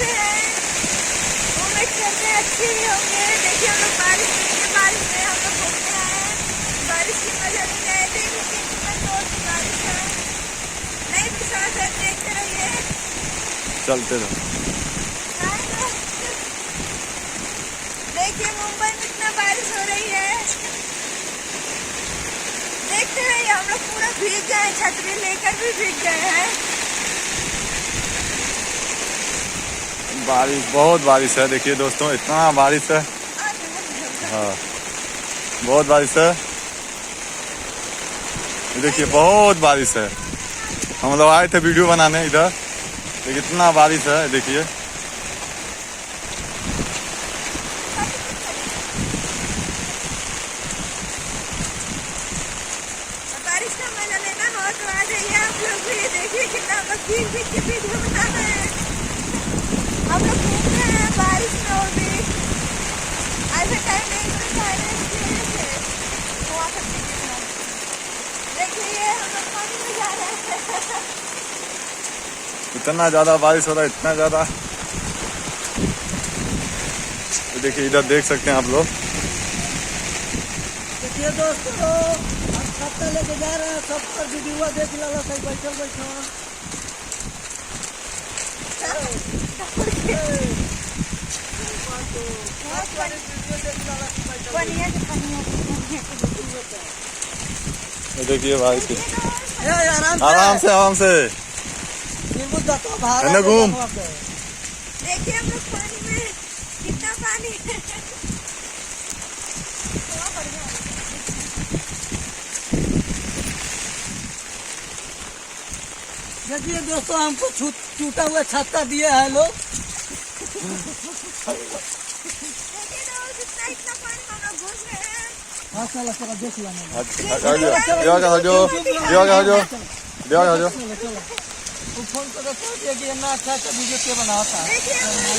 कैसे हैं? उम्मीद करते हैं अच्छे ही होंगे। देखिए हम लोग बारिश में हम लोग घूमने आए हैं। बारिश की मजा लेने आए थे, कितना जोर की बारिश है। नहीं विश्वास है, देखते रहिए। चलते रहो। देखिए मुंबई में इतना बारिश हो रही है, देखते रहिए। हम लोग पूरा भीग गए, छतरी लेकर भी भीग गए हैं। बारिश, बहुत बारिश है। देखिए दोस्तों, इतना बारिश है। हाँ, बहुत बारिश है। देखिए बहुत बारिश है। हम लोग आए थे वीडियो बनाने इधर, देखिए इतना बारिश है। देखिए बारिश का मजा लेना हो तो आ जाइए आप लोग भी। देखिए कितना हम लोग भीग के वीडियो बना रहे हैं। हम लोग घूम रहे हैं बारिश में, और भी ऐसे टाइम नहीं मिलता है। देखिए हम लोग पानी में जा रहे हैं। इतना ज्यादा बारिश हो रहा है, इतना ज्यादा। देखिए इधर देख सकते हैं आप लोग। देखिए दोस्तों, हम छत्ता लेके जा रहे हैं। सब पर वीडियो देख लो, कहीं बैठल बैठो। देखिए बारिश की, आराम से आराम से है ना, घूम। देखिए हम लोग पानी में, कितना पानी है। देखिए दोस्तों, हमको टूटा हुआ छत्ता दिए हैं लोग। इतना पानी हम लोग घुस रहे हैं। हाँ चलो चलो देख लेना। वो फोन पर कि ना अच्छा अच्छा वीडियो के बनाता है। देखिए हम लोग